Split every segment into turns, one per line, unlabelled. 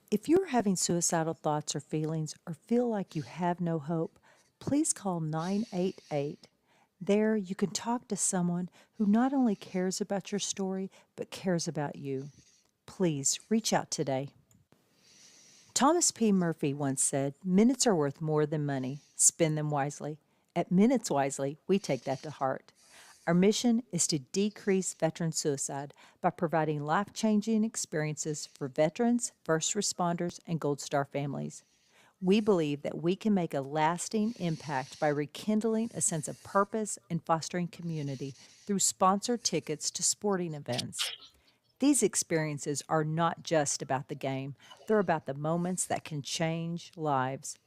If you're having suicidal thoughts or feelings or feel like you have no hope, please call 988. There, you can talk to someone who not only cares about your story, but cares about you. Please reach out today. Thomas P. Murphy once said, "Minutes are worth more than money. Spend them wisely." At Minutes Wisely, we take that to heart. Our mission is to decrease veteran suicide by providing life changing experiences for veterans, first responders, and Gold Star families. We believe that we can make a lasting impact by rekindling a sense of purpose and fostering community through sponsored tickets to sporting events. These experiences are not just about the game, they're about the moments that can change lives.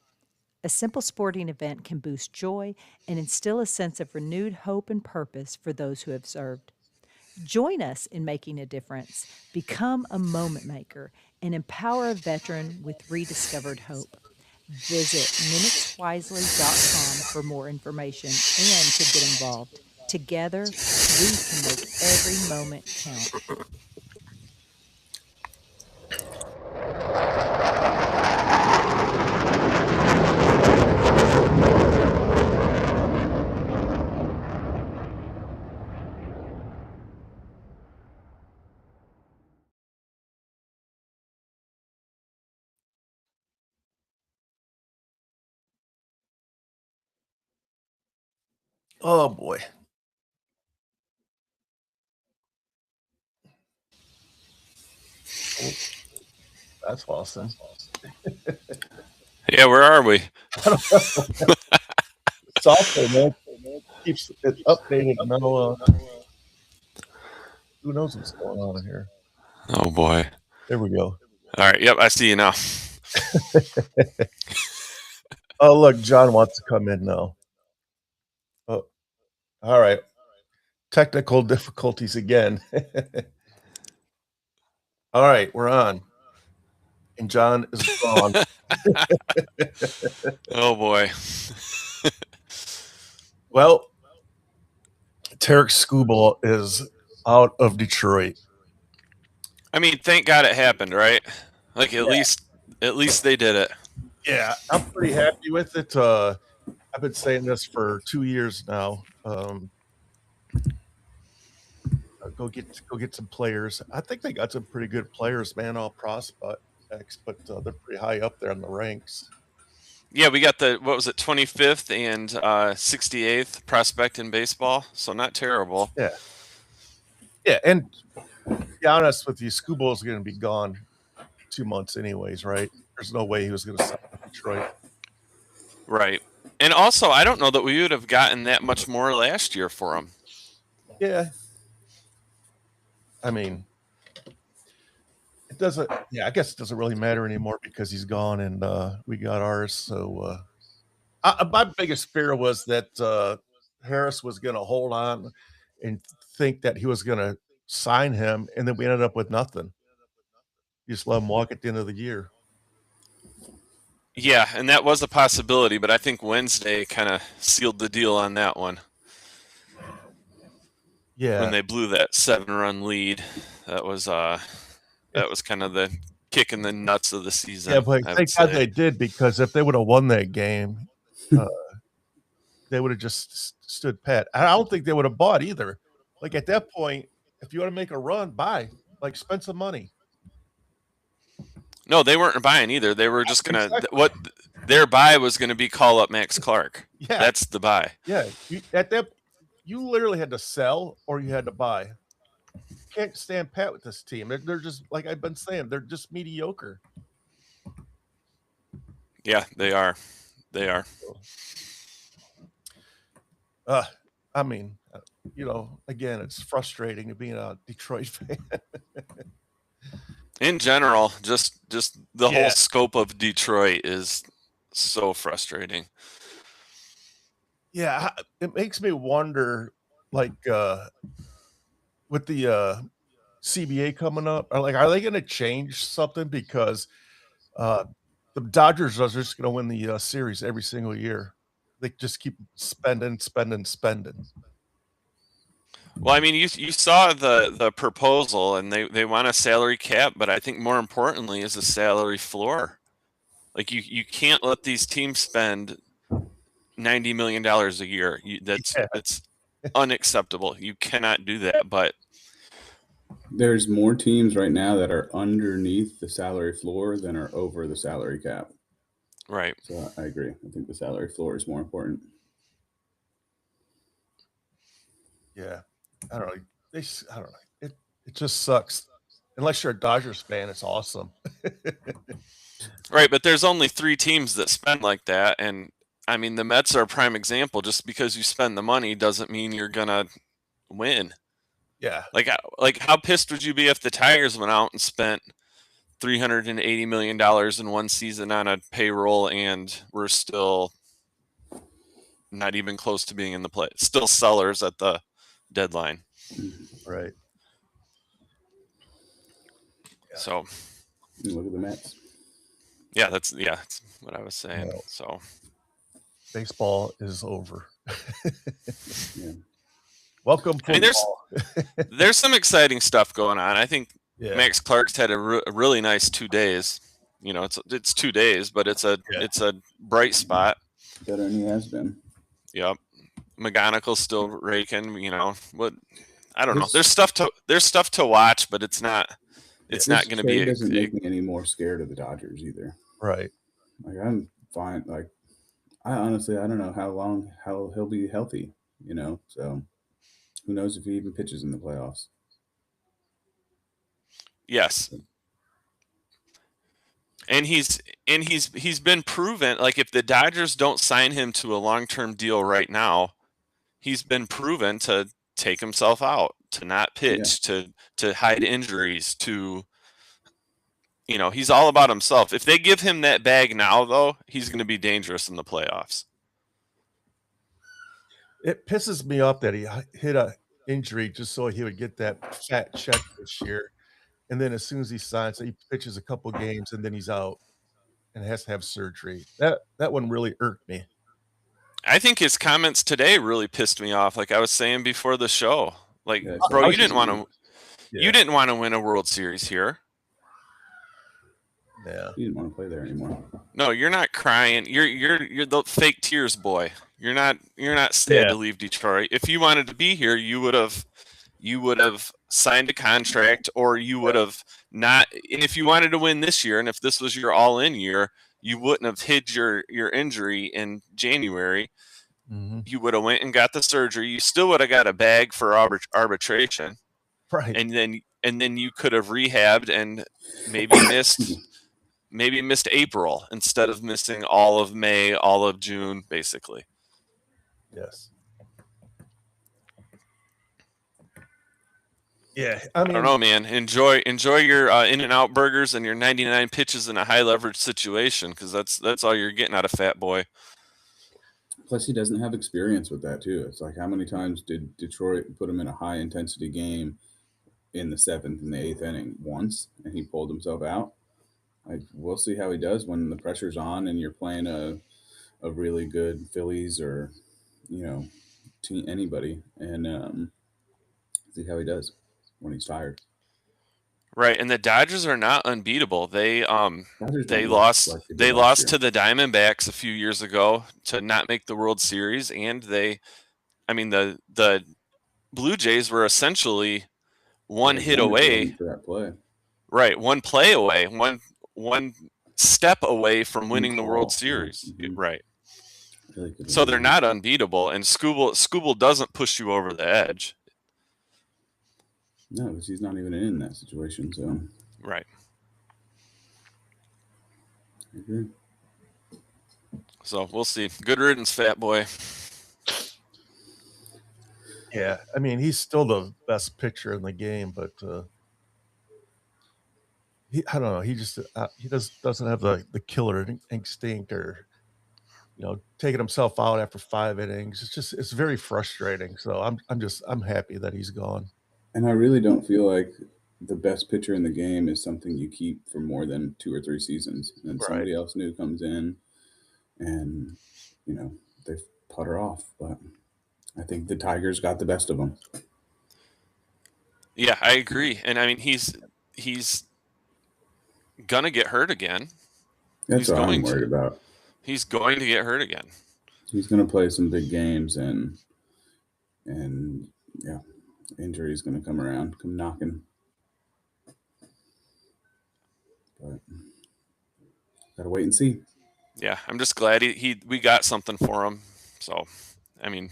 A simple sporting event can boost joy and instill a sense of renewed hope and purpose for those who have served. Join us in making a difference. Become a moment maker and empower a veteran with rediscovered hope. Visit minuteswisely.com for more information and to get involved. Together, we can make every moment count.
Oh boy. Oh, that's awesome.
Yeah, where are we?
Software, man, keeps it updated. No, who knows what's going on here?
Oh boy.
There we go.
All right. Yep, I see you now.
Oh, look, John wants to come in now. Oh, all right. Technical difficulties again. All right, we're on. And John is gone.
Oh boy.
Well, Tarek Skubal is out of Detroit.
I mean, thank God it happened, right? Like
Yeah.
at least they did it.
Yeah, I'm pretty happy with it. I've been saying this for 2 years now. Go get some players. I think they got some pretty good players, man, all prospects, but they're pretty high up there in the ranks.
Yeah, we got the what was it, 25th and 68th prospect in baseball, so not terrible.
Yeah. Yeah, and to be honest with you, Skubal is going to be gone 2 months anyways, right? There's no way he was going to sign with Detroit.
Right. And also, I don't know that we would have gotten that much more last year for him.
Yeah. I mean, it doesn't. Yeah, I guess it doesn't really matter anymore because he's gone and we got ours. So my biggest fear was that Harris was going to hold on and think that he was going to sign him, and then we ended up with nothing. Just let him walk at the end of the year.
Yeah, and that was a possibility, but I think Wednesday kind of sealed the deal on that one. When
Yeah,
they blew that 7-run lead, that was kind of the kick in the nuts of the
yeah,
season,
but
I would
thank God
say.
they did, because if they would have won that game, uh, they would have just stood pat. I don't think they would have bought either. Like at that point, if you want to make a run, buy. Like spend some money.
No, they weren't buying either. They were just gonna
Exactly.
what their buy was gonna be call up Max Clark.
Yeah,
That's the buy.
yeah. At that, you literally had to sell or you had to buy. Can't stand pat with this team. They're just like I've been saying. They're just mediocre.
Yeah, they are. They are.
Uh, I mean, again, it's frustrating to being a Detroit fan.
In general, just the whole
Yeah,
scope of Detroit is so frustrating.
yeah. It makes me wonder, like, with the CBA coming up, are they going to change something? Because uh, the Dodgers are just going to win the series every single year. They just keep spending, spending, spending.
Well, I mean, you saw the proposal, and they want a salary cap, but I think more importantly is a salary floor. Like you can't let these teams spend $90 million a year.
Yeah.
That's unacceptable. You cannot do that. But
There's more teams right now that are underneath the salary floor than are over the salary cap.
right,
So I agree. I think the salary floor is more important.
Yeah. I don't know. I don't know. It just sucks. Unless you're a Dodgers fan, it's awesome.
right. But there's only 3 teams that spend like that, and I mean the Mets are a prime example. Just because you spend the money doesn't mean you're gonna win.
Yeah.
Like how pissed would you be if the Tigers went out and spent $380 million in one season on a payroll and we're still not even close to being in the play, still sellers at the deadline.
Right. Yeah.
So
You look at the Mets.
that's what I was saying.
Well,
So
baseball is over.
Yeah.
Welcome,
I mean,
football.
there's some exciting stuff going on. I think
Yeah.
Max Clark's had a really nice 2 days. You know, it's 2 days, but it's a bright spot.
Better than he has been.
Yep. McGonical's still raking. You know what? I don't know.
This-
There's stuff to watch, but it's not. It's not going to be.
Trade doesn't make me any more scared of the Dodgers either.
Right.
Like I'm fine. Like I honestly I don't know how he'll be healthy. You know, so who knows if he even pitches in the playoffs.
Yes. And he's been proven. Like if the Dodgers don't sign him to a long-term deal right now, he's been proven to take himself out, to not pitch, to hide injuries, to he's all about himself. If they give him that bag now, though, he's going to be dangerous in the playoffs.
It pisses me off that he hit a injury just so he would get that fat check this year. And then as soon as he signs, he pitches a couple games and then he's out and has to have surgery. That one really irked me.
I think his comments today really pissed me off. Like I was saying before the show, like,
Yeah,
bro,
so
you didn't want to.
Yeah.
You didn't want to win a World Series here.
Yeah.
He didn't want to play there anymore.
No, you're not crying. You're the fake tears boy. You're not sad to leave Detroit. If you wanted to be here, you would have signed a contract, or you would have not. And if you wanted to win this year, and if this was your all-in year, you wouldn't have hid your injury in January.
Mm-hmm.
You would have went and got the surgery. You still would have got a bag for arbitration,
Right.
and then you could have rehabbed and maybe missed April instead of missing all of May, all of June, basically.
Yes. Yeah. I mean,
I don't know, man. Enjoy your In-N-Out burgers and your 99 pitches in a high leverage situation, because that's all you're getting out of Fat Boy.
Plus, he doesn't have experience with that too. It's like, how many times did Detroit put him in a high intensity game in the 7th and the 8th inning? Once, and he pulled himself out. Like, we'll see how he does when the pressure's on and you're playing a really good Phillies or anybody, and see how he does when he's tired.
Right, and the Dodgers are not unbeatable. They
Dodgers
they
don't look
lost
like they did
they
last
lost
year.
to the Diamondbacks a few years ago to not make the World Series, and the Blue Jays were essentially one
They're
hit
going
away.
for that play.
Right, one play away, one step away from winning the World
Call.
Series.
Mhm.
Right.
Really could
So
have
they're
been.
not unbeatable, and Skubal doesn't push you over the edge.
No, because he's not even in that situation. So
Right.
I agree.
So we'll see. Good riddance, Fat Boy.
yeah. I mean, he's still the best pitcher in the game, but I don't know. He just doesn't have the killer instinct, or taking himself out after 5 innings. It's very frustrating. So I'm happy that he's gone.
And I really don't feel like the best pitcher in the game is something you keep for more than 2 or 3 seasons. And
Right.
somebody else new comes in and, they putter off. But I think the Tigers got the best of them.
Yeah, I agree. And I mean, he's gonna get hurt again.
That's
He's
what I'm
going to.
worried about.
He's going to get hurt again.
He's going to play some big games, and yeah, injury is going to come around, come knocking. But gotta wait and see.
Yeah, I'm just glad we got something for him. So, I mean,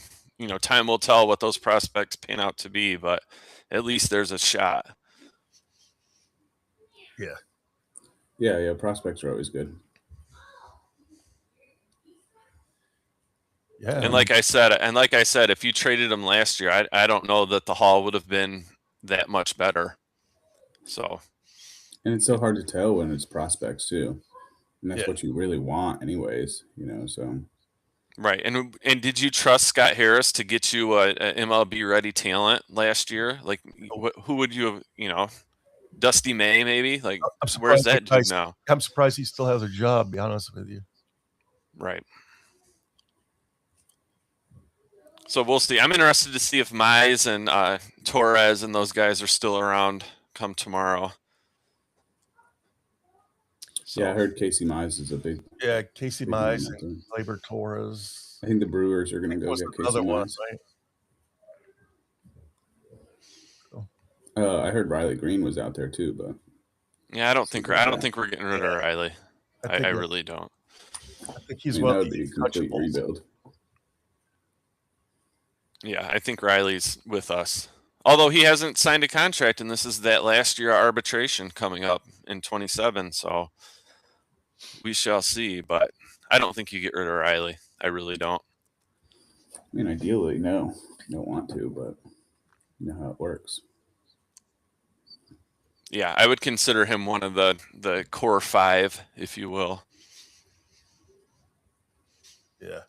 time will tell what those prospects pan out to be, but at least there's a shot.
Yeah. Prospects are always good.
Yeah.
And like I said, if you traded him last year, I don't know that the haul would have been that much better. So,
and it's so hard to tell when it's prospects too, and that's
Yeah.
what you really want, anyways. So.
Right, and did you trust Scott Harris to get you a MLB ready talent last year? Like, who would you have? Dusty May, maybe? Like, where's that dude now?
I'm surprised he still has a job, to be honest with you.
Right. So we'll see. I'm interested to see if Mize and Torres and those guys are still around come tomorrow. So,
Yeah, I heard Casey Mize is a big.
Yeah, Casey
big
Mize,
name out there.
Labor Torres.
I think the Brewers are going to go
Was
get Casey
another one,
Mize.
right?
I heard Riley Green was out there too, but
yeah, I don't think we're getting rid of Riley. I really don't.
I think he's
that
one of
would
the
be a complete
untouchables.
rebuild.
Yeah, I think Riley's with us. Although he hasn't signed a contract, and this is that last year arbitration coming up in 27, so we shall see. But I don't think you get rid of Riley. I really don't.
I mean, ideally, no, you don't want to, but you know how it works.
Yeah, I would consider him one of the core five, if you will.
Yeah.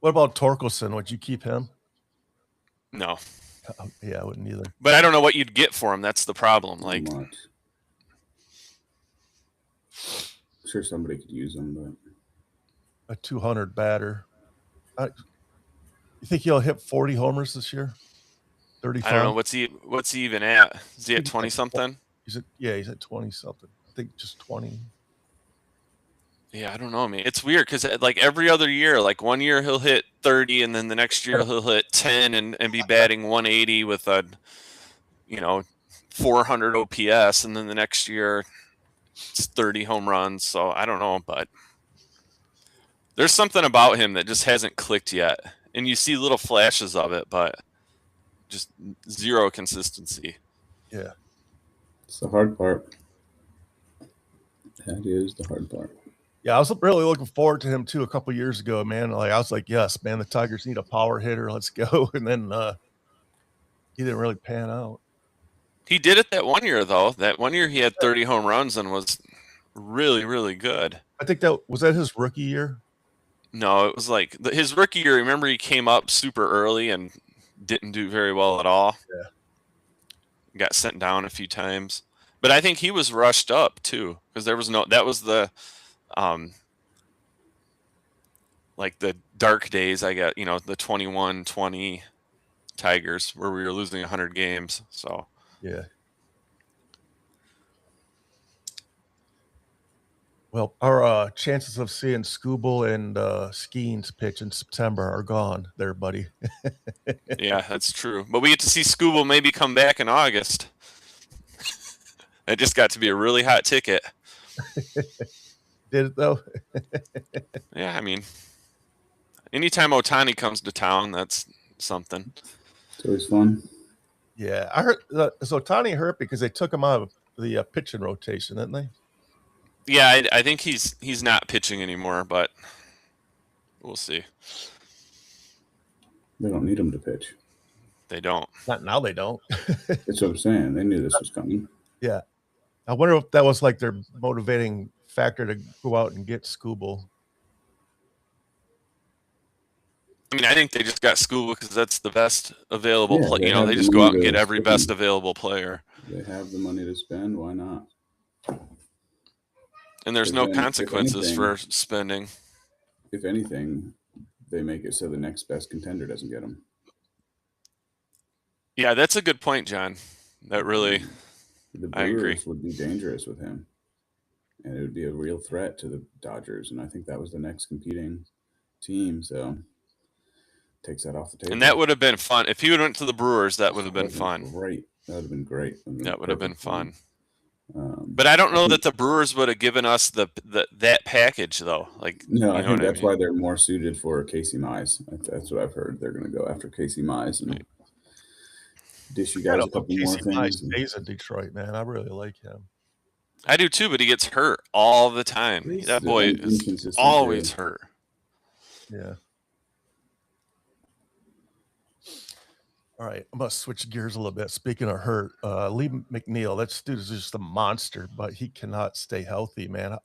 What about Torkelson? Would you keep him?
No.
Yeah, I wouldn't either.
But I don't know what you'd get for him. That's the problem. Like,
much. I'm sure somebody could use him, but
A 200 batter. You think he'll hit 40 homers this year? 35?
I don't know what's he even at? Is he at 20 something?
He's at 20 something. I think just 20.
Yeah, I don't know, man. It's weird because like every other year, like one year he'll hit 30, and then the next year he'll hit 10 and be batting 180 with a 400 OPS, and then the next year it's 30 home runs. So I don't know, but there's something about him that just hasn't clicked yet. And you see little flashes of it, but just zero consistency.
Yeah.
it's the hard part. That is the hard part.
Yeah, I was really looking forward to him too a couple years ago, man. Like I was like, yes, man, the Tigers need a power hitter. Let's go. And then he didn't really pan out.
He did it that one year, though. That one year he had 30 home runs and was really, really good.
I think that was his rookie year.
No, it was like his rookie year. Remember, he came up super early and didn't do very well at all.
Yeah.
Got sent down a few times. But I think he was rushed up too, because that was the like the dark days. I got, the 21-20 Tigers where we were losing 100 games. So
Yeah. Well, our chances of seeing Skubal and Skeens pitch in September are gone there, buddy.
yeah, that's true. But we get to see Skubal maybe come back in August. It just got to be a really hot ticket.
Did it though?
Yeah, I mean, anytime Ohtani comes to town, that's something.
It's always fun.
Yeah, I heard. Is Ohtani hurt because they took him out of the pitching rotation, didn't they?
Yeah, I think he's not pitching anymore, but we'll see.
They don't need him to pitch.
They don't.
Not now. They don't.
That's what I'm saying. They knew this was coming.
Yeah, I wonder if that was like their motivating factor to go out and get Skubal.
I mean, I think they just got Skubal because that's the best available
Yeah,
player.
they
They
have
just
the
go out
money
and get
to
every
spend.
best available player,
They have the money to spend. Why not?
and there's
If
no
any- if
consequences
anything-
for spending.
If anything, they make it so the next best contender doesn't get him.
Yeah, that's a good point, John. That really,
The
I agree.
Brewers would be dangerous with him, and it would be a real threat to the Dodgers. And I think that was the next competing team. So takes that off the table.
And that would have been fun if he would went to the Brewers. That would have been
That
fun.
Great. That would have been great.
That would have been
perfect for him.
fun. But I don't know that the Brewers would have given us that package though. Like,
No,
you
I
know
think
what
that's
I mean?
why they're more suited for Casey Mize. That's what I've heard. They're going to go after Casey Mize and dish you
I
guys
don't
a
know.
couple more
Casey
things.
Mize stays in Detroit, man. I really like him.
I do too, but he gets hurt all the time.
He's
That boy is
inconsistent
always
too.
hurt.
Yeah. All right, I'm gonna switch gears a little bit. Speaking of hurt, Lee McNeil, that dude is just a monster, but he cannot stay healthy, man.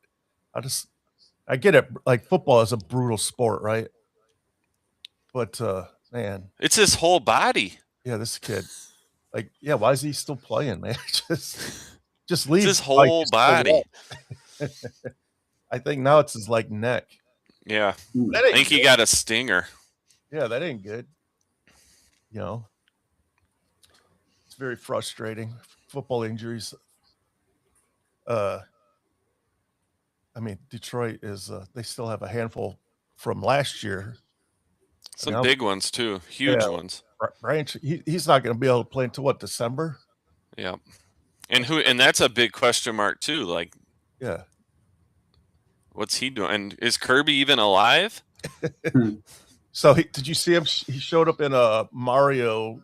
I get it. Like, football is a brutal sport, right? But man,
It's his whole body.
yeah, this kid, like, yeah, why is he still playing, man? just leave.
It's his
like,
whole
just go
body.
walk. I think now it's his like neck.
Yeah.
That
I
ain't
think he
good.
got a stinger.
Yeah, that ain't good. You know, it's very frustrating. Football injuries. I mean, Detroit is. They still have a handful from last year.
Some
mean,
big ones too. Huge ones.
Branch, he's not going to be able to play until what, December?
Yeah. And that's a big question mark too. Like,
Yeah.
what's he doing? And is Kirby even alive?
So did you see him? He showed up in a Mario,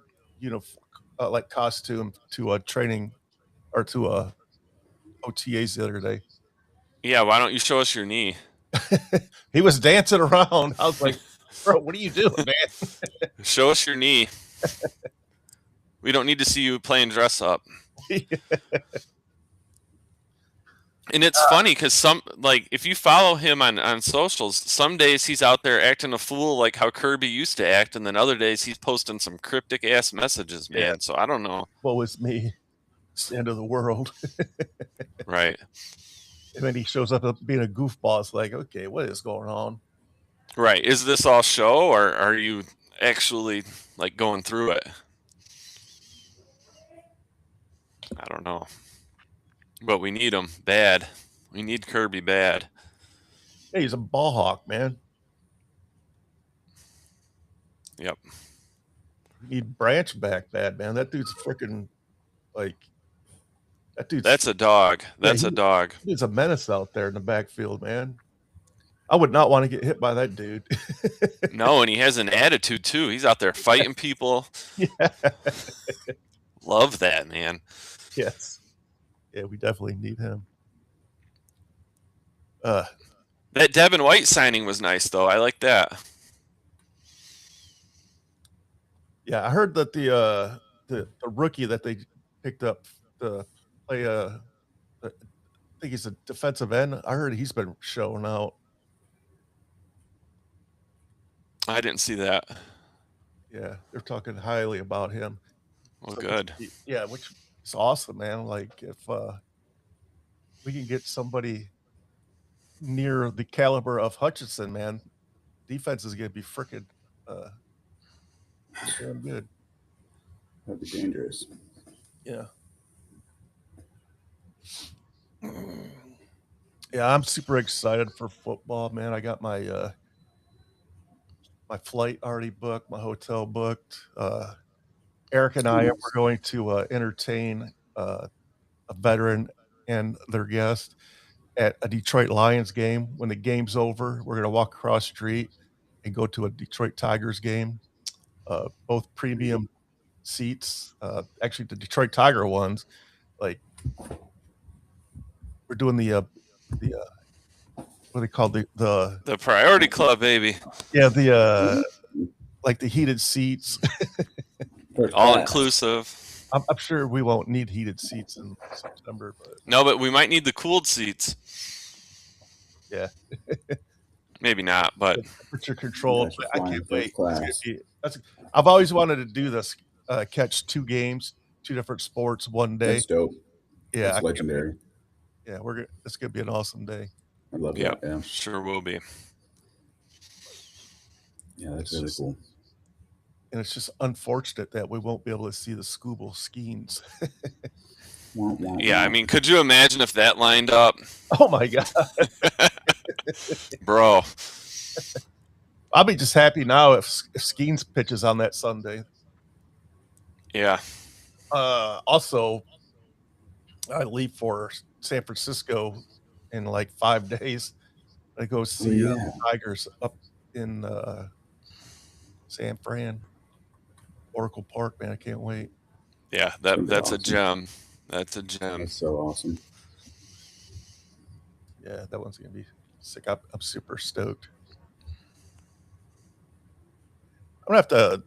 like costume to a training or to a OTAs the other day.
Yeah. Why don't you show us your knee?
He was dancing around. I was like, bro, what are you doing, man?
Show us your knee. We don't need to see you playing dress up. And it's funny because if you follow him on socials, some days he's out there acting a fool like how Kirby used to act, and then other days he's posting some cryptic ass messages, man.
Yeah.
So I don't know.
What was me? It's the end of the world.
Right.
And then he shows up being a goofball. It's like, okay, what is going on?
Right. Is this all show, or are you actually like going through it? I don't know. But we need him bad. We need Kirby bad.
Hey, he's a ball hawk, man.
Yep.
We need Branch back bad, man. That dude's freaking
That's a dog. That's a dog.
He's a menace out there in the backfield, man. I would not want to get hit by that dude.
No, and he has an attitude too. He's out there fighting people.
Yeah.
Love that, man.
Yes. Yeah, we definitely need him.
That Devin White signing was nice, though. I like that.
Yeah, I heard that the rookie that they picked up to play I think he's a defensive end. I heard he's been showing out.
I didn't see that.
Yeah, they're talking highly about him.
Well, good.
Yeah, which is awesome, man. Like, if we can get somebody near the caliber of Hutchinson, man, defense is going to be freaking damn good.
That'd be dangerous.
Yeah. Yeah, I'm super excited for football, man. I got my my flight already booked, my hotel booked. Eric and I are going to entertain a veteran and their guest at a Detroit Lions game. When the game's over, we're going to walk across the street and go to a Detroit Tigers game. Both premium seats. Actually, the Detroit Tiger ones. Like, we're doing the what they call
the Priority Club, baby.
Yeah, the like the heated seats.
All inclusive.
I'm sure we won't need heated seats in September, but
no, but we might need the cooled seats.
Yeah.
Maybe not, but
temperature control. I can't wait. I've always wanted to do this, catch two games, two different sports one day.
That's dope.
Yeah,
that's legendary.
Yeah, it's gonna be an awesome day.
I love that. Yeah,
sure will be.
Yeah, that's really cool.
And it's just unfortunate that we won't be able to see the Scooble Skeens.
Womp, womp,
Yeah, I
womp.
mean, could you imagine if that lined up,
Oh my God.
bro?
I'll be just happy now if Skeens pitches on that Sunday.
Yeah.
Also, I leave for San Francisco in like 5 days. I go see
yeah.
the Tigers up in San Fran, Oracle Park. Man, I can't wait.
Yeah,
gonna be
that's a
awesome.
gem. That's a gem.
That's so awesome.
Yeah, that one's gonna be sick. I'm super stoked. I'm gonna have to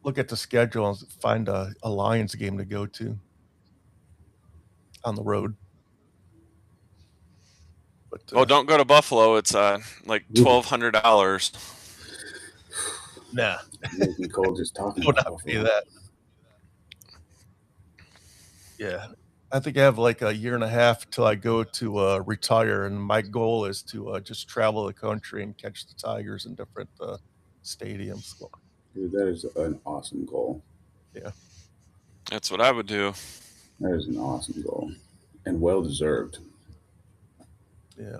look at the schedule and find a Lions game to go to on the road. But
Oh, don't go to Buffalo. It's like $1,200.
nah,
Make me cold just talking
will
about
not pay
Buffalo.
that. Yeah, I think I have like a year and a half till I go to retire, and my goal is to just travel the country and catch the Tigers in different stadiums.
Dude, that is an awesome goal.
That's what I would do.
That is an awesome goal. And well deserved.
Yeah,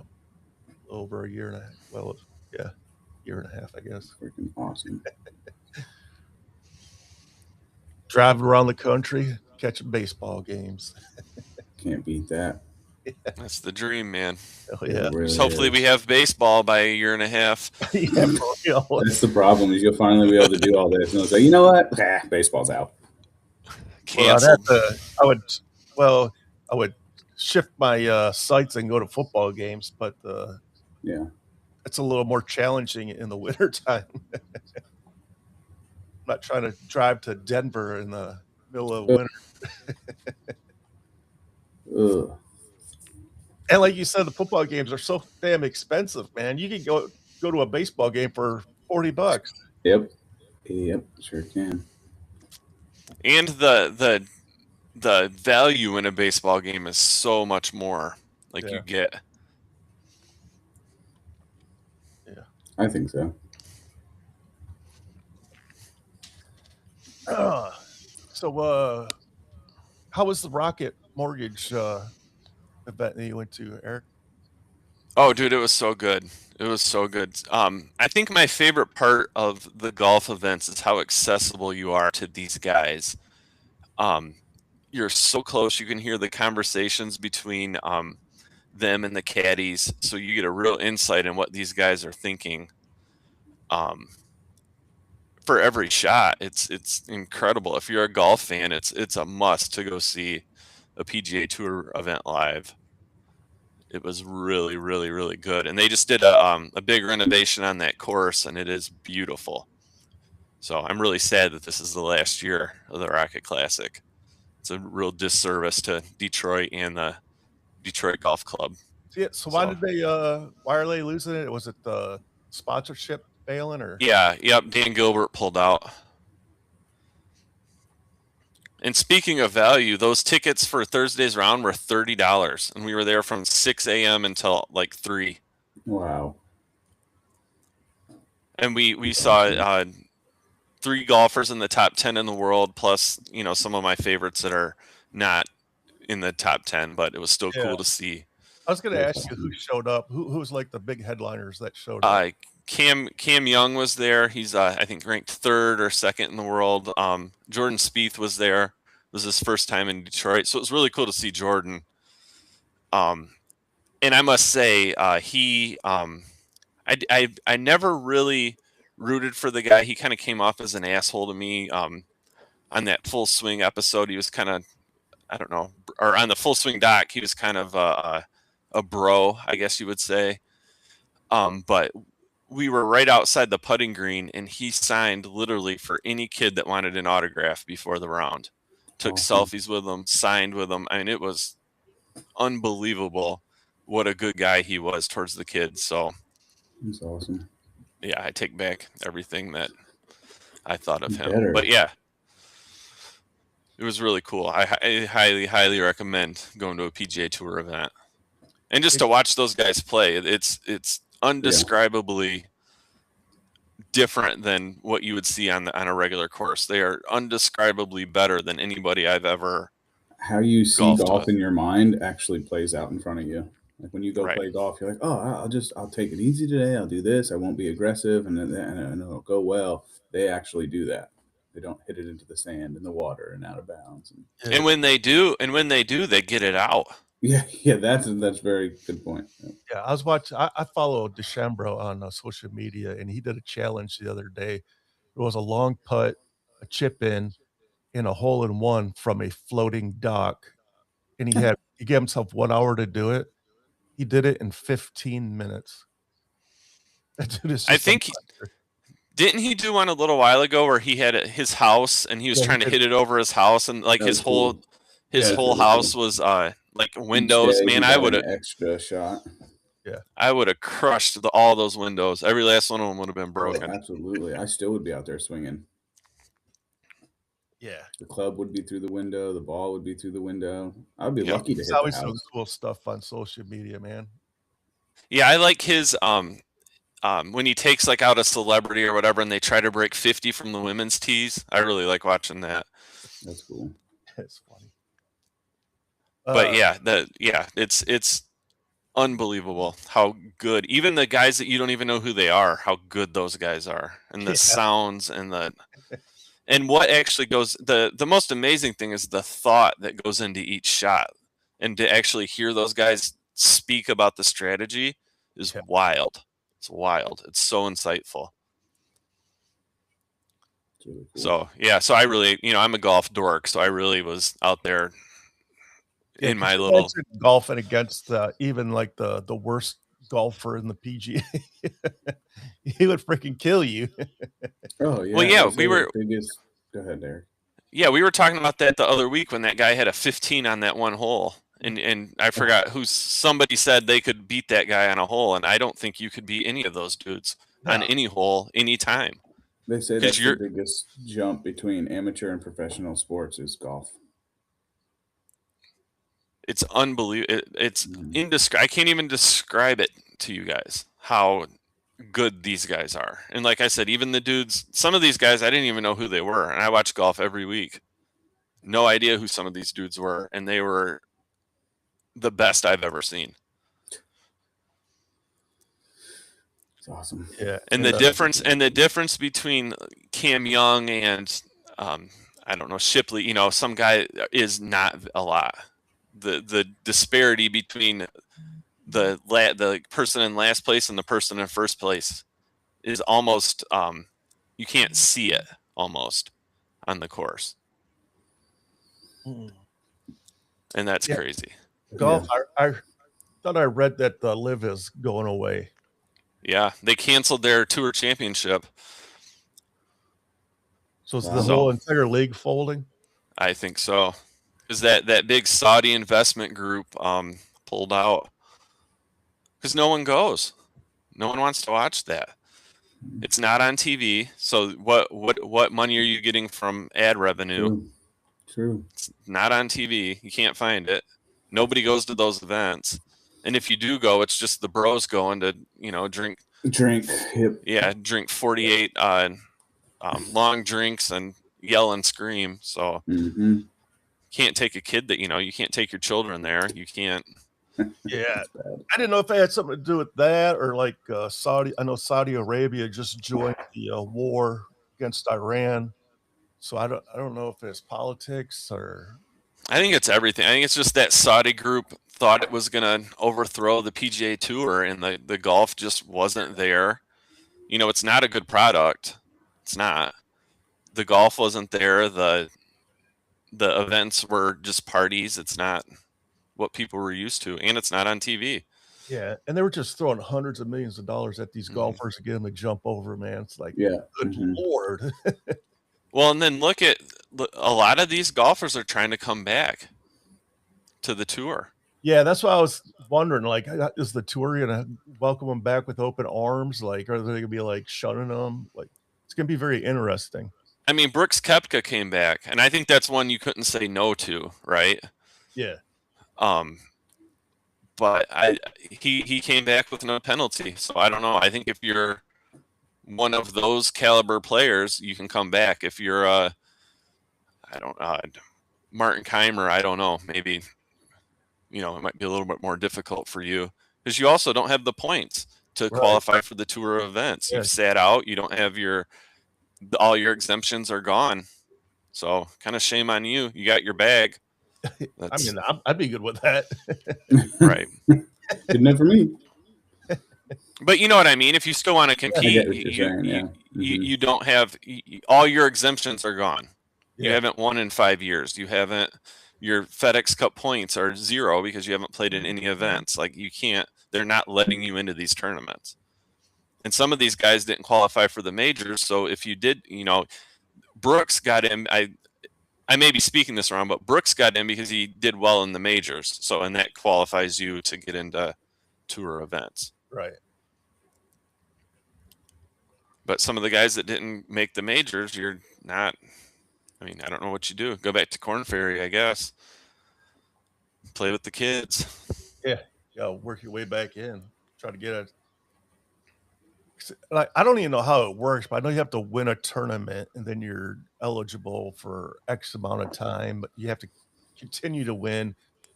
over a year and a half. Well, yeah, year and a half, I guess.
Freaking awesome.
Driving around the country, catching baseball games.
Can't beat that.
That's the dream, man.
Oh
It
yeah,
really
So hopefully
is.
we have baseball by a year and a half.
yeah, for real.
That's the problem, is you'll finally be able to do all this. And it's like, you know what? Baseball's out.
Well,
Canceled.
I would shift my sights and go to football games, but
Yeah.
it's a little more challenging in the wintertime. I'm not trying to drive to Denver in the middle of winter.
Ugh.
And like you said, the football games are so damn expensive, man. You can go to a baseball game for $40.
Yep. Yep. Sure can.
And the value in a baseball game is so much more. Like
Yeah.
you get.
I think so.
So, how was the Rocket Mortgage event that you went to, Eric?
Oh, dude, it was so good. It was so good. I think my favorite part of the golf events is how accessible you are to these guys. You're so close. You can hear the conversations between them and the caddies, so you get a real insight in what these guys are thinking. For every shot, it's incredible. If you're a golf fan, it's a must to go see a PGA Tour event live. It was really, really, really good, and they just did a big renovation on that course, and it is beautiful. So I'm really sad that this is the last year of the Rocket Classic. It's a real disservice to Detroit and the Detroit Golf Club.
Yeah. So why are they losing it? Was it the sponsorship failing or?
Yeah, yep. Dan Gilbert pulled out. And speaking of value, those tickets for Thursday's round were $30, and we were there from 6 a.m. until like 3.
Wow.
And we saw 3 golfers in the top 10 in the world, plus some of my favorites that are not in the top 10, but it was still cool to see.
I was going to ask you who showed up. Who was like the big headliners that showed up?
Cam Young was there. He's I think ranked 3rd or 2nd in the world. Jordan Spieth was there. It was his first time in Detroit, so it was really cool to see Jordan. And I must say, I never really rooted for the guy. He kind of came off as an asshole to me. On that Full Swing episode, he was kind of, I don't know, or on the Full Swing doc, he was kind of a bro, I guess you would say. But we were right outside the putting green, and he signed literally for any kid that wanted an autograph before the round. Took selfies with them, signed with them. I mean, it was unbelievable what a good guy he was towards the kids. So
that's awesome.
Yeah, I take back everything that I thought of him.
Better.
But yeah, it was really cool. I highly, highly recommend going to a PGA Tour event. And just to watch those guys play, it's undescribably different than what you would see on a regular course. They are undescribably better than anybody I've ever.
How you see
Golfed
golf
with.
in your mind actually plays out in front of you. Like when you go
Right.
play golf, you're like, oh, I'll take it easy today. I'll do this. I won't be aggressive, and it'll go well. They actually do that. They don't hit it into the sand and the water and out of bounds.
And when they do, they get it out.
Yeah, that's very good point.
Yeah, I was watching. I follow DeChambeau on social media, and he did a challenge the other day. It was a long putt, a chip in, and a hole in one from a floating dock, and he gave himself 1 hour to do it. He did it in 15 minutes. That dude is
I
just a
think
monster.
didn't he do one a little while ago where he had his house and he was
Yeah, he
trying to
did.
hit it over his house, and like
That
his
was cool.
whole his
Yeah,
whole
that was
house
cool.
was like windows.
Each day
Man,
he
I
got
would
an
have
extra shot.
crushed all those windows. Every last one of them would have been broken.
Oh, absolutely. I still would be out there swinging.
Yeah,
The club would be through the window. The ball would be through the window. I would be
Yeah.
lucky to
he's
hit the
always doing
house.
cool stuff on social media, man.
Yeah, I like his when he takes like out a celebrity or whatever and they try to break 50 from the women's tees. I really like watching that.
That's cool.
It's funny.
But it's unbelievable how good even the guys that you don't even know who they are, how good those guys are, and the sounds and what actually goes. The most amazing thing is the thought that goes into each shot, and to actually hear those guys speak about the strategy is wild. It's wild. It's so insightful.
It's really cool.
So I really, I'm a golf dork, so I really was out there
Yeah,
in my
'cause
little.
imagine golfing against even like the worst golfer in the PGA. He would freaking kill you.
Oh yeah.
Well, yeah,
those
we
are
were.
the biggest. Go ahead, Derek.
Yeah, we were talking about that the other week when that guy had a 15 on that one hole, and I forgot who. Somebody said they could beat that guy on a hole, and I don't think you could beat any of those dudes on
No.
any hole, anytime.
They say
'Cause
that's the
you're-
biggest jump between amateur and professional sports is golf.
It's unbelievable. It's I can't even describe it to you guys how good these guys are. And like I said, even the dudes, some of these guys, I didn't even know who they were. And I watch golf every week. No idea who some of these dudes were. And they were the best I've ever seen.
It's awesome.
Yeah.
And the difference between Cam Young and I don't know, Shipley, some guy is not a lot. The disparity between the person in last place and the person in first place is almost you can't see it almost on the course, and that's crazy.
Golf. I thought I read that the Live is going away.
Yeah, they canceled their tour championship.
So is the whole entire league folding?
I think so. Is that big Saudi investment group pulled out because no one goes. No one wants to watch that. It's not on TV. So what money are you getting from ad revenue?
True.
It's not on TV. You can't find it. Nobody goes to those events. And if you do go, it's just the bros going to, drink.
Yep.
Yeah, drink 48 long drinks and yell and scream. So can't take a kid that, you can't take your children there. You can't.
Yeah. I didn't know if it had something to do with that or like Saudi. I know Saudi Arabia just joined the war against Iran. So I don't know if it's politics or.
I think it's everything. I think it's just that Saudi group thought it was going to overthrow the PGA Tour, and the golf just wasn't there. It's not a good product. It's not. The golf wasn't there. The events were just parties. It's not what people were used to, and it's not on TV.
Yeah, and they were just throwing hundreds of millions of dollars at these golfers to get them to jump over, man. It's like, good Lord.
Well, and then look at a lot of these golfers are trying to come back to the tour.
Yeah, that's what I was wondering. Like, is the tour going to welcome them back with open arms? Like, are they going to be like shunning them? Like, it's going to be very interesting.
I mean, Brooks Koepka came back, and I think that's one you couldn't say no to, right?
Yeah.
But he came back with no penalty, so I don't know. I think if you're one of those caliber players, you can come back. If you're Martin Keimer, I don't know, maybe, it might be a little bit more difficult for you because you also don't have the points to
Right.
qualify for the tour events.
Yeah.
You've sat out. You don't have all your exemptions are gone. So kind of shame on you. You got your bag.
I mean, I'd be good with that.
Right.
Good enough for me.
But you know what I mean? If you still want to compete,
get what you're saying, yeah.
you don't have all your exemptions are gone. You
Yeah.
haven't won in 5 years. You haven't. Your FedEx Cup points are 0 because you haven't played in any events. Like you can't. They're not letting you into these tournaments. And some of these guys didn't qualify for the majors. So if you did, Brooks got in. I may be speaking this wrong, but Brooks got in because he did well in the majors. So and that qualifies you to get into tour events.
Right.
But some of the guys that didn't make the majors, you're not. I mean, I don't know what you do. Go back to Corn Ferry, I guess. Play with the kids.
Yeah, work your way back in. Try to get like I don't even know how it works, but I know you have to win a tournament and then you're eligible for X amount of time, but you have to continue to win.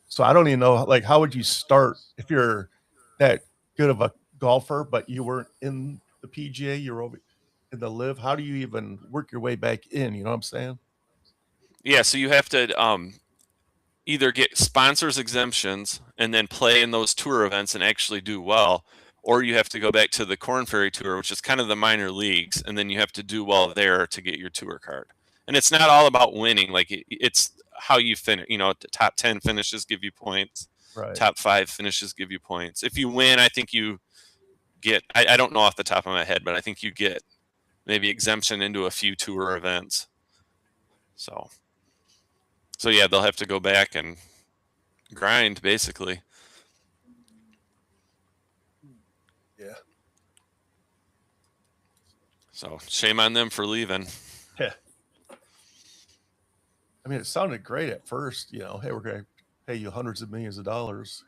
So I don't even know, like, how would you start if you're that good of a golfer, but you weren't in the PGA, you're over in the live? How do you even work your way back in? You know what I'm saying?
Yeah, so you have to either get sponsors exemptions and then play in those tour events and actually do well, or you have to go back to the Corn Ferry Tour, which is kind of the minor leagues, and then you have to do well there to get your tour card. And it's not all about winning; like it's how you finish. The top 10 finishes give you points.
Right.
Top 5 finishes give you points. If you win, I think you get. I don't know off the top of my head, but I think you get maybe exemption into a few tour events. So yeah, they'll have to go back and grind basically.
Yeah.
So shame on them for leaving.
Yeah. I mean, it sounded great at first, hey, we're going to pay you hundreds of millions of dollars.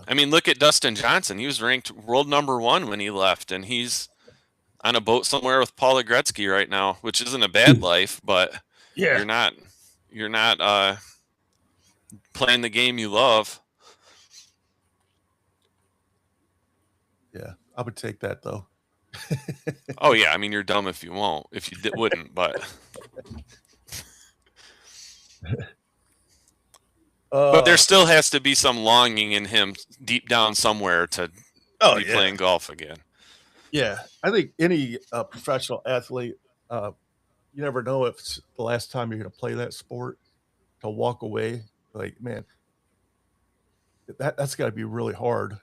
I mean, look at Dustin Johnson. He was ranked world number 1 when he left, and he's on a boat somewhere with Paul Gretzky right now, which isn't a bad life, but
Yeah.
you're not playing the game you love.
Yeah, I would take that though.
Oh yeah, I mean you're dumb if you wouldn't, but but there still has to be some longing in him deep down somewhere to be playing golf again.
Yeah, I think any professional athlete, you never know if it's the last time you're going to play that sport. To walk away, like, man, that's got to be really hard.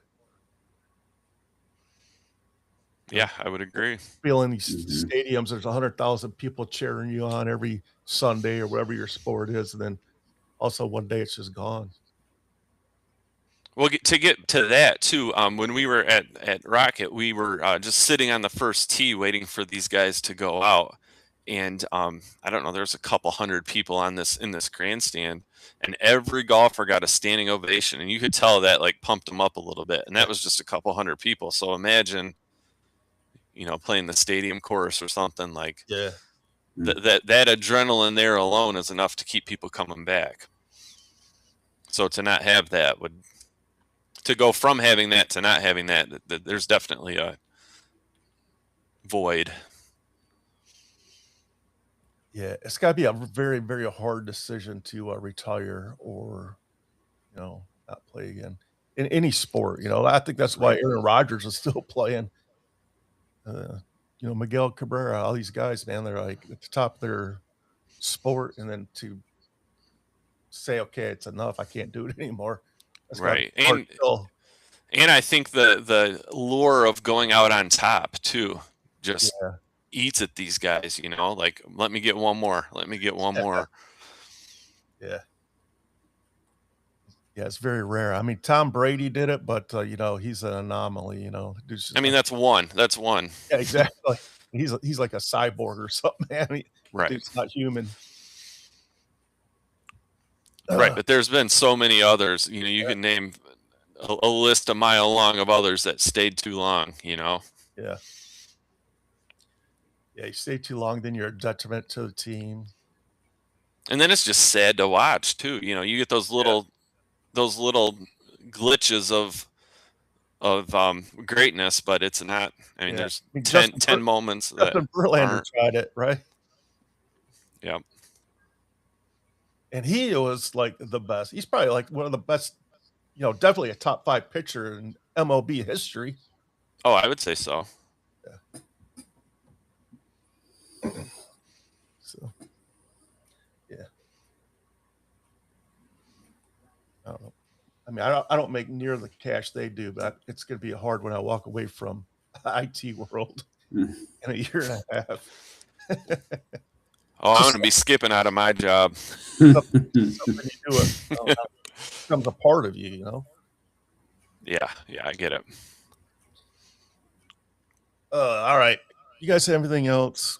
Yeah, I would agree.
Feeling these stadiums, there's 100,000 people cheering you on every Sunday or whatever your sport is, and then also one day it's just gone.
Well, to get to that too, when we were at Rocket, we were just sitting on the first tee waiting for these guys to go out, and I don't know, there's a couple hundred people in this grandstand, and every golfer got a standing ovation, and you could tell that like pumped them up a little bit, and that was just a couple hundred people. So imagine, playing the stadium course or something like.
Yeah.
That adrenaline there alone is enough to keep people coming back. So to not have that to go from having that to not having that, there's definitely a void.
Yeah, it's got to be a very, very hard decision to retire or, not play again in any sport. I think that's why Aaron Rodgers is still playing. Miguel Cabrera, all these guys, man, they're like at the top of their sport, and then to say, okay, it's enough, I can't do it anymore. That's
right.
And
I think the lure of going out on top too just eats at these guys, like, let me get one more.
Yeah. Yeah, it's very rare. I mean, Tom Brady did it, but he's an anomaly.
I mean, that's one.
Yeah, exactly. He's like a cyborg or something, man.
Right.
Dude's not human.
Right, but there's been so many others. You can name a list a mile long of others that stayed too long.
Yeah. Yeah, you stay too long, then you're a detriment to the team.
And then it's just sad to watch too. You get those little glitches of greatness, but it's not. I mean,
Yeah.
there's
I mean,
10 moments that
Justin Verlander
aren't.
tried it, right?
Yep.
And he was like the best. He's probably like one of the best, definitely a top 5 pitcher in MLB history.
Oh, I would say so.
So, yeah. I don't know. I mean, I don't make near the cash they do, but it's going to be hard when I walk away from IT world in a year and a half.
Oh, I'm going to be skipping out of my job.
Something you do it becomes a part of you,
Yeah, I get it.
All right. You guys have anything else?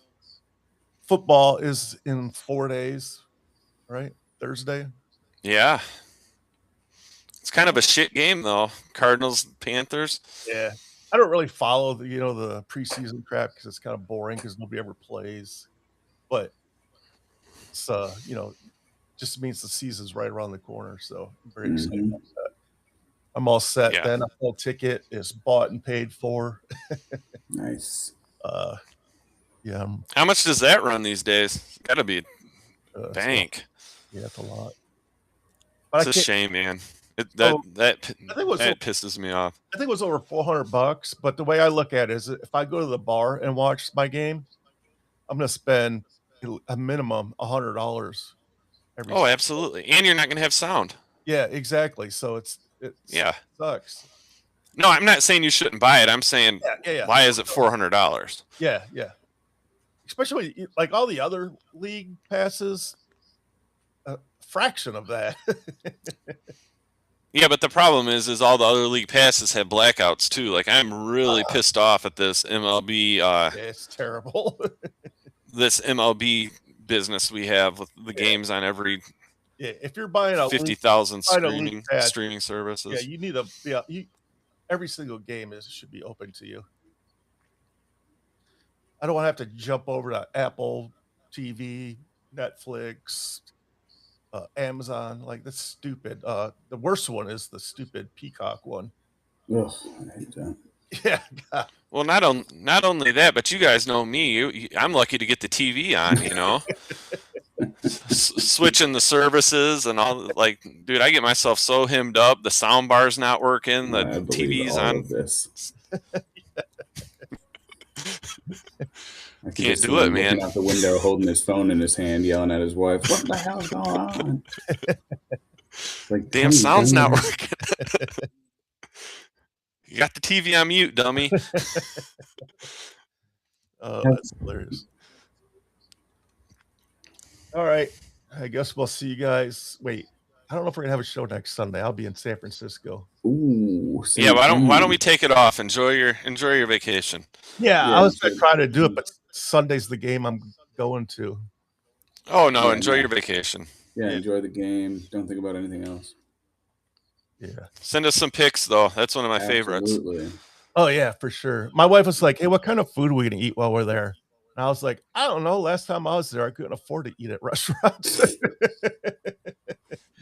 Football is in 4 days, right? Thursday.
Yeah. It's kind of a shit game though. Cardinals, Panthers.
Yeah. I don't really follow the preseason crap because it's kind of boring because nobody ever plays. But it's just means the season's right around the corner. So I'm very excited about that. I'm all set.
Yeah.
The NFL ticket is bought and paid for.
Nice.
Yeah.
How much does that run these days? Got to be bank.
Yeah, it's a lot.
It's a shame, man. That pisses me off.
I think it was over $400. But the way I look at it is, if I go to the bar and watch my game, I'm going to spend a minimum $100 every.
Oh, absolutely. And you're not going to have sound.
Yeah, exactly. So it sucks.
No, I'm not saying you shouldn't buy it. I'm saying,
yeah.
Why is it $400?
Yeah. Especially like all the other league passes, a fraction of that.
Yeah, but the problem is all the other league passes have blackouts too. Like, I'm really pissed off at this MLB.
It's terrible.
This MLB business we have with the games on every.
Yeah, if you're buying a
50,000 streaming services.
Yeah, you need every single game should be open to you. I don't want to have to jump over to Apple TV, Netflix, Amazon. Like, that's stupid. The worst one is the stupid Peacock one.
Ugh, I hate that.
Yeah. God.
Well, not only that, but you guys know me. I'm lucky to get the TV on. Switching the services and all. Like, dude, I get myself so hemmed up. The sound bar's not working. The TV's on.
I
can't do it, man.
Looking out the window, holding his phone in his hand, yelling at his wife, "What the hell's going on?" Like,
damn, sound's not working. You got the TV on mute, dummy.
Oh, that's hilarious. All right. I guess we'll see you guys. Wait, I don't know if we're gonna have a show next Sunday. I'll be in San Francisco.
Ooh.
Yeah, why don't we take it off? Enjoy your vacation.
Yeah, I was trying to do it, but Sunday's the game I'm going to.
Oh no, enjoy your vacation.
Yeah, enjoy the game. Don't think about anything else.
Yeah.
Send us some pics though. That's one of my favorites.
Oh yeah, for sure. My wife was like, "Hey, what kind of food are we gonna eat while we're there?" And I was like, "I don't know. Last time I was there, I couldn't afford to eat at restaurants."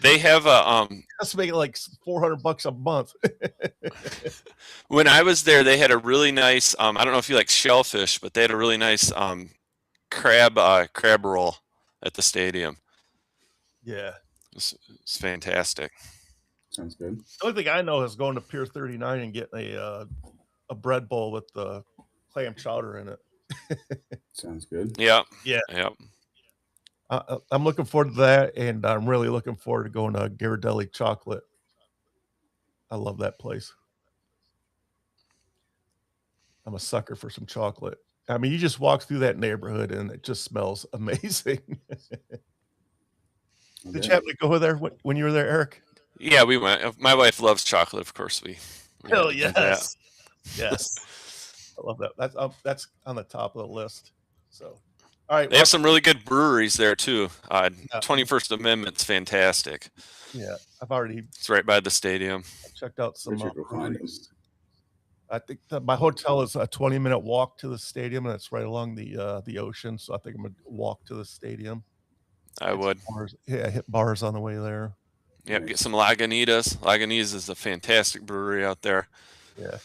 They have
that's making like $400 a month.
When I was there, they had a really nice I don't know if you like shellfish, but they had a really nice crab roll at the stadium.
Yeah.
It's fantastic.
Sounds good.
The only thing I know is going to Pier 39 and getting a bread bowl with the clam chowder in it.
Sounds good.
Yeah.
I'm looking forward to that, and I'm really looking forward to going to Ghirardelli Chocolate. I love that place. I'm a sucker for some chocolate. I mean, you just walk through that neighborhood, and it just smells amazing. Did you happen to go there when you were there, Eric?
Yeah, we went. My wife loves chocolate, of course. We
Hell yes. Yes. I love that. That's on the top of the list. So All right.
They have some really good breweries there too.
Yeah.
21st Amendment's fantastic.
Yeah, I've already
It's right by the stadium.
checked out some
Richard will find 'em.
breweries. I think that my hotel is a 20-minute walk to the stadium, and it's right along the ocean. So I think I'm gonna walk to the stadium.
I
Hit
would.
some bars. Yeah, hit bars on the way there.
Yep, get some Lagunitas. Lagunitas is a fantastic brewery out there.
Yeah,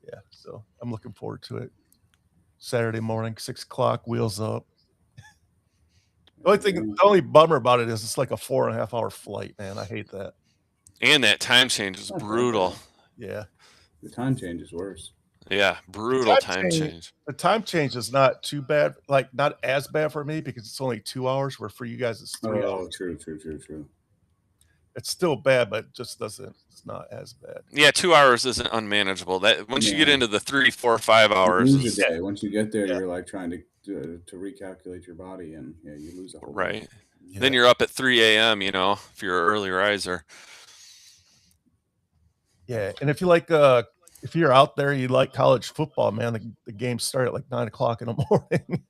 yeah. So I'm looking forward to it. Saturday morning, 6 o'clock, wheels up. The only bummer about it is it's like a 4.5 hour flight, man. I hate that.
And that time change is
Not bad,
brutal.
Yeah.
The time change is worse.
Yeah, brutal time change.
The time change is not too bad, like not as bad for me because it's only 2 hours, where for you guys it's 3
Oh,
hours.
true.
It's still bad, but it just doesn't. It's not as bad.
Yeah, 2 hours isn't unmanageable. That once you get
Yeah.
into the 3, 4, 5
You
hours,
lose
is,
a day. Once you get there,
Yeah.
you're like trying to recalculate your body, and yeah, you lose a whole day.
right.
Yeah.
Then you're up at 3 a.m. You know, if you're an early riser.
Yeah, and if you're out there, you like college football, man. The games start at like 9 o'clock in the morning.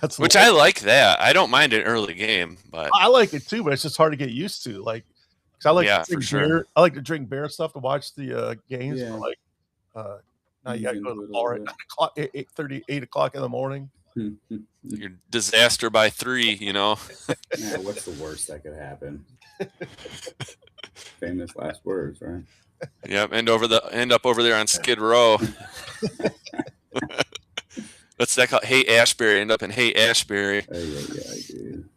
That's
Which I like that. I don't mind an early game, but
I like it too, but it's just hard to get used to. Like, because I like
Yeah,
to
for
drink
sure.
beer. I like to drink beer and stuff to watch the games.
Yeah.
But like, now you gotta
Ease
go
into
to
it
the
a
bar
little
at
bit.
9 o'clock, 8:30, 8 o'clock in the morning.
you're disaster by 3. You know.
Yeah, what's the worst that could happen? Famous last words, right?
Yep, end up over there on Skid Row. What's that called? Haight Ashbury. End up in Haight Ashbury.
Yeah, dude.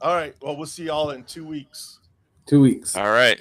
All right. Well, we'll see y'all in 2 weeks.
2 weeks.
All right.